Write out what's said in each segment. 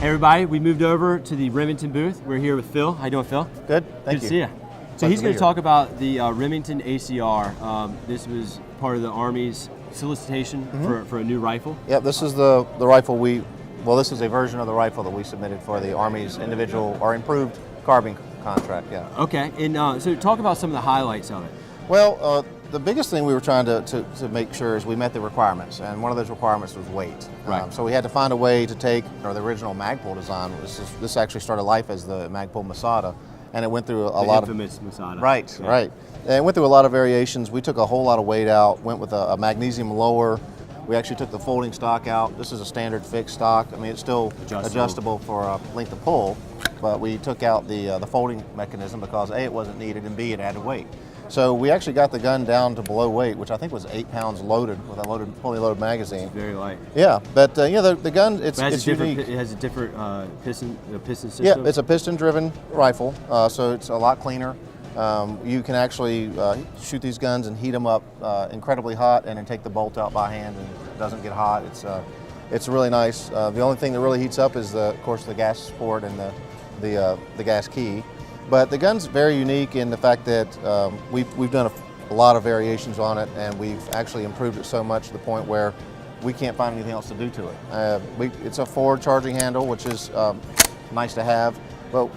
Hey everybody, we moved over to the Remington booth. We're here with Phil. How you doing, Phil? Good, thank you. Good to see you. So he's going to talk about the Remington Acr. This was part of the Army's solicitation for a new rifle. Yep, this is the rifle this is a version of the rifle that we submitted for the Army's individual or improved carbine contract, yeah. Okay, and so talk about some of the highlights of it. Well, the biggest thing we were trying to make sure is we met the requirements, and one of those requirements was weight. Right. So we had to find a way to take the original Magpul design. This actually started life as the Magpul Masada, and it went through a lot of infamous Masada. Right, yeah. right. And it went through a lot of variations. We took a whole lot of weight out. Went with a magnesium lower. We actually took the folding stock out. This is a standard fixed stock. I mean, it's still adjustable for a length of pull, but we took out the folding mechanism because A, it wasn't needed, and B, it added weight. So we actually got the gun down to below weight, which I think was 8 pounds loaded with a fully loaded magazine. It's very light. Yeah, but the gun, it's unique. It has a different piston system? Yeah, it's a piston-driven rifle, so it's a lot cleaner. You can actually shoot these guns and heat them up incredibly hot, and then take the bolt out by hand, and it doesn't get hot. It's really nice. The only thing that really heats up is, of course, the gas port and the gas key. But the gun's very unique in the fact that we've done a lot of variations on it, and we've actually improved it so much to the point where we can't find anything else to do to it. It's a forward charging handle, which is nice to have, but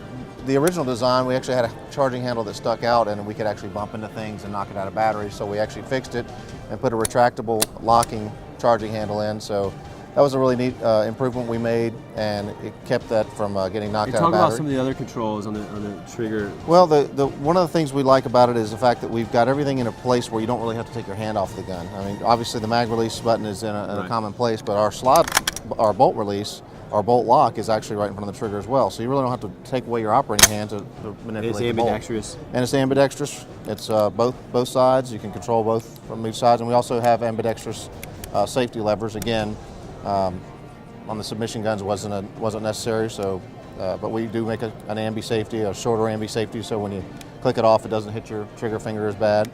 the original design, we actually had a charging handle that stuck out, and we could actually bump into things and knock it out of batteries, so we actually fixed it and put a retractable locking charging handle in. So that was a really neat improvement we made, and it kept that from getting knocked out of battery. Talk about some of the other controls on the trigger. Well, one of the things we like about it is the fact that we've got everything in a place where you don't really have to take your hand off the gun. I mean, obviously the mag release button is in a common place, but our bolt release, our bolt lock is actually right in front of the trigger as well. So you really don't have to take away your operating hand to manipulate the bolt. It's ambidextrous. And it's ambidextrous. It's both sides. You can control both from each side, and we also have ambidextrous safety levers. Again, on the submission guns wasn't necessary, so but we do make an ambi safety, a shorter ambi safety, so when you click it off, it doesn't hit your trigger finger as bad.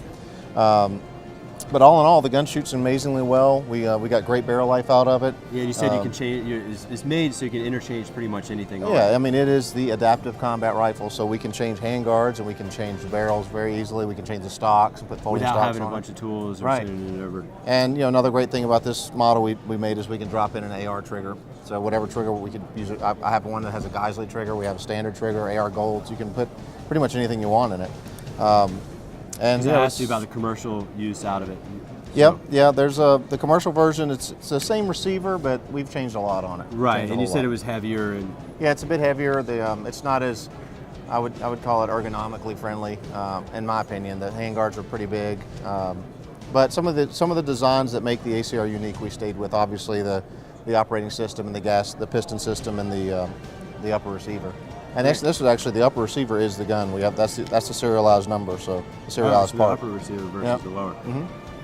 But all in all, the gun shoots amazingly well. We got great barrel life out of it. Yeah, you said you can change. It's made so you can interchange pretty much anything. Yeah, I mean, it is the adaptive combat rifle, so we can change hand guards and we can change the barrels very easily. We can change the stocks and put folding stocks on without having a bunch of tools or sending it over. And another great thing about this model we made is we can drop in an AR trigger. So whatever trigger we could use, I have one that has a Geisley trigger. We have a standard trigger, AR Gold. So you can put pretty much anything you want in it. And I asked you about the commercial use out of it. Yep, yeah. There's the commercial version. It's the same receiver, but we've changed a lot on it. Right, and you said it was heavier and. Yeah, it's a bit heavier. It's not as I would call it ergonomically friendly, in my opinion. The handguards are pretty big, but some of the designs that make the ACR unique, we stayed with. Obviously, the operating system and the piston system, and the upper receiver. And this is actually the upper receiver is the gun. We have that's the serialized number, so the serialized part. The upper receiver versus the lower.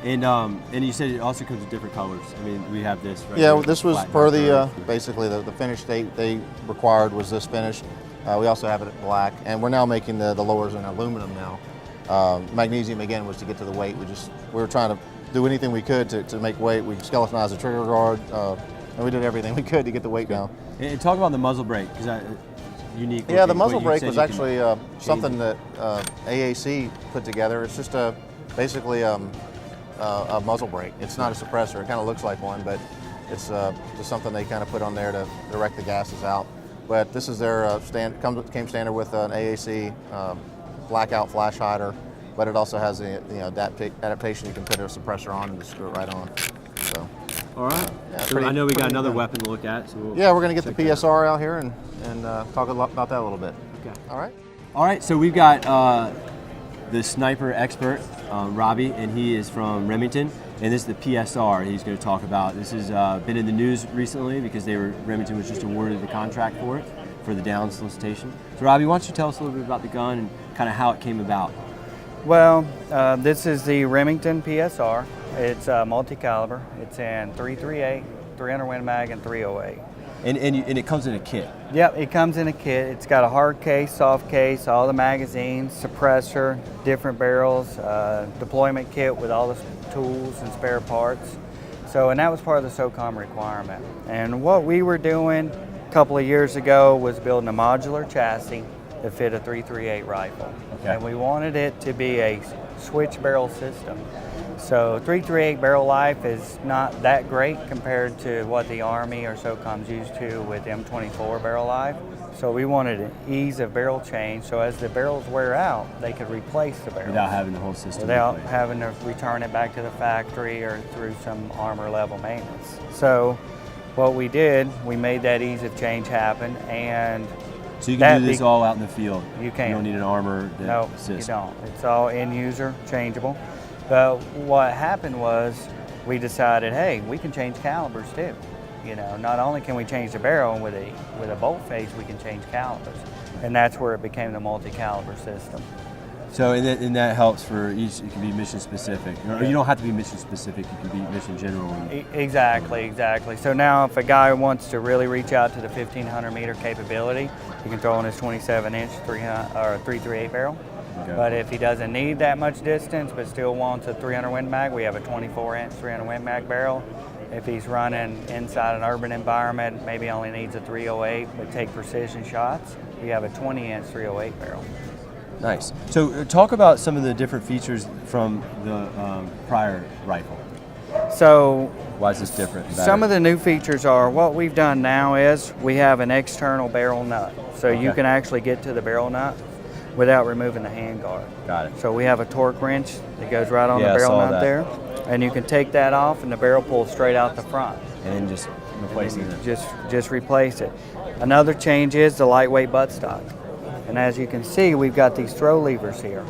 And you said it also comes with different colors. I mean, we have this. Right yeah, here, this was per the basically the finish they required was this finish. We also have it at black, and we're now making the lowers in aluminum now. Magnesium again was to get to the weight. We were trying to do anything we could to make weight. We skeletonized the trigger guard, and we did everything we could to get the weight down. And talk about the muzzle brake, because unique. Yeah, the muzzle brake was actually something that AAC put together. It's just basically a muzzle brake. It's not a suppressor. It kind of looks like one, but it's just something they kind of put on there to direct the gases out. But this is their came standard with an AAC blackout flash hider, but it also has the adaptation. You can put a suppressor on and just screw it right on. So. All right. Yeah, I know we got another weapon to look at. So we're going to get the Psr out here and talk about that a little bit. Okay. All right. All right. So we've got the sniper expert, Robby, and he is from Remington, and this is the Psr he's going to talk about. This has been in the news recently because Remington was just awarded the contract for it, for the down solicitation. So Robby, why don't you tell us a little bit about the gun and kind of how it came about? Well, this is the Remington Psr. It's multi-caliber. It's in .338, 300 Win Mag, and .308. And it comes in a kit. Yep, it comes in a kit. It's got a hard case, soft case, all the magazines, suppressor, different barrels, deployment kit with all the tools and spare parts. So, and that was part of the SOCOM requirement. And what we were doing couple of years ago was building a modular chassis that fit a 338 rifle. Okay. And we wanted it to be a switch barrel system. So 338 barrel life is not that great compared to what the Army or SOCOM's used to with M24 barrel life. So we wanted an ease of barrel change, so as the barrels wear out, they could replace the barrels. Without having the whole system Without replaced. having to return it back to the factory or through some armor level maintenance. So what we did, we made that ease of change happen, and So you can do this all out in the field. You can. You don't need an armor that no, assists. you don't. It's all end user changeable. But what happened was we decided, hey, we can change calibers too. You know, not only can we change the barrel with a bolt face, we can change calibers, and that's where it became the multi-caliber system. So and that helps for each. It can be mission specific. Or you don't have to be mission specific. You can be mission general. Exactly. So now, if a guy wants to really reach out to the 1,500 meter capability, he can throw in his 27-inch 338 barrel. Okay. But if he doesn't need that much distance, but still wants a 300 Win Mag, we have a 24-inch 300 Win Mag barrel. If he's running inside an urban environment, maybe only needs a 308, but take precision shots, we have a 20-inch 308 barrel. Nice. So talk about some of the different features from the prior rifle. So Why is this different? and some better? of the new features are, what we've done now is we have an external barrel nut. So you Okay. can actually get to the barrel nut without removing the handguard. Got it. So we have a torque wrench that goes right on Yeah, I the barrel saw nut that. there. And you can take that off and the barrel pulls straight out the front. And then just replace And it. you just replace it. Another change is the lightweight buttstock. And as you can see, we've got these throw levers here.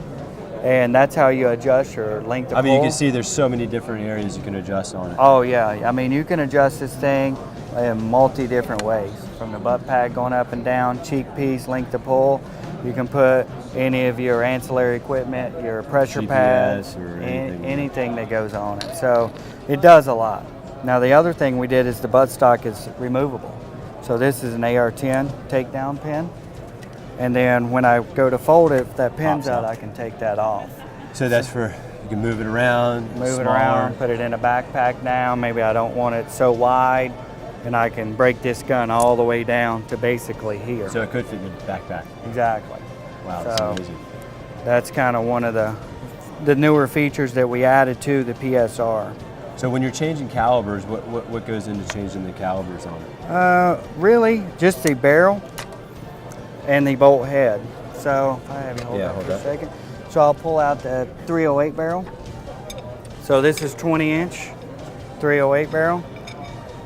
And that's how you adjust your length of I mean, you pull. can see there's so many different areas you can adjust on it. Oh yeah, I mean you can adjust this thing in multi different ways. From the butt pad going up and down, cheek piece, length of pull. You can put any of your ancillary equipment, your pressure GPS pads, or anything. anything that goes on it. So it does a lot. Now the other thing we did is the buttstock is removable. So this is an AR-10 takedown pin. And then when I go to fold it, if that pin's Pops out, out. I can take that off. So that's for, you can move it around. Move it smaller. around, put it in a backpack now. Maybe I don't want it so wide, and I can break this gun all the way down to basically here. So it could fit in the backpack. Exactly. Wow, that's So amazing. that's kind of one of the newer features that we added to the PSR. So when you're changing calibers, what goes into changing the calibers on it? Really, just the barrel and the bolt head. So if I have you hold Yeah, up hold for a up. second. So I'll pull out the 308 barrel. So this is 20-inch 308 barrel.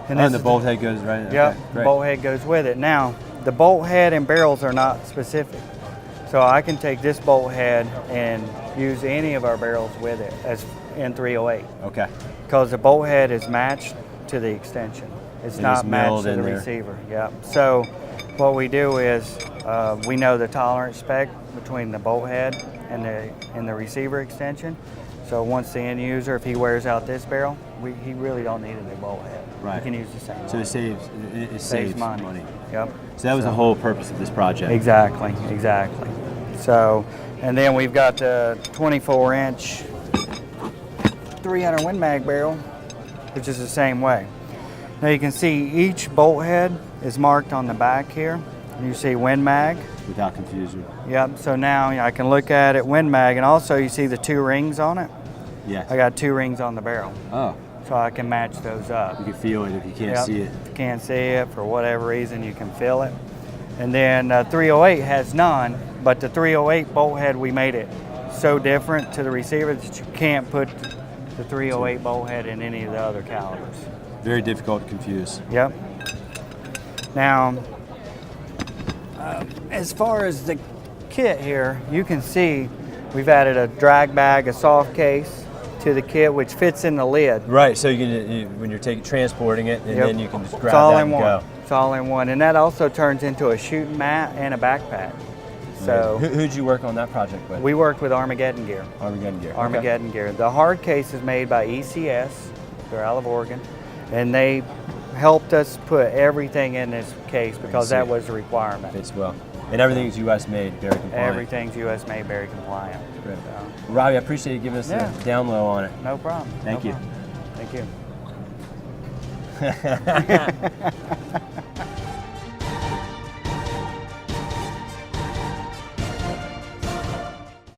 And this the is bolt head goes right. Yep, Okay, the great. bolt head goes with it. Now, the bolt head and barrels are not specific. So I can take this bolt head and use any of our barrels with it as in 308. Okay. Because the bolt head is matched to the extension. It's It is not matched milled to in the there. receiver. Yep. So what we do is we know the tolerance spec between the bolt head and the receiver extension. So once the end user, if he wears out this barrel, he really don't need a new bolt head. Right. He can use the same. So it saves money. Yep. So that was the whole purpose of this project. Exactly. So, and then we've got the 24-inch 300 Win Mag barrel, which is the same way. Now you can see each bolt head is marked on the back here. You see Win Mag. Without confusion. Yep. So now I can look at it Win Mag, and also you see the 2 rings on it. Yes. I got 2 rings on the barrel, Oh, so I can match those up. you can feel it if you can't Yep. see it. If you can't see it for whatever reason, you can feel it. And then 308 has none, but the 308 bolt head, we made it so different to the receiver that you can't put the 308 bolt head in any of the other calibers. Very difficult to confuse. Yep. Now, as far as the kit here, you can see we've added a drag bag, a soft case to the kit, which fits in the lid. Right. So when you're transporting it, and Yep. then you can just grab It's all that in and one. go. It's all in one, and that also turns into a shooting mat and a backpack. So who'd you work on that project with? we worked with Armageddon Gear. Armageddon Gear. Okay. Armageddon Gear. The hard case is made by ECS. They're out of Oregon, and they helped us put everything in this case because see that it. was the requirement. Fits well. And everything's U.S. made, very compliant. Everything's U.S. made, very compliant. Great. So, Robbie, I appreciate you giving us Yeah. the down low on it. no problem. Thank no you. problem. Thank you.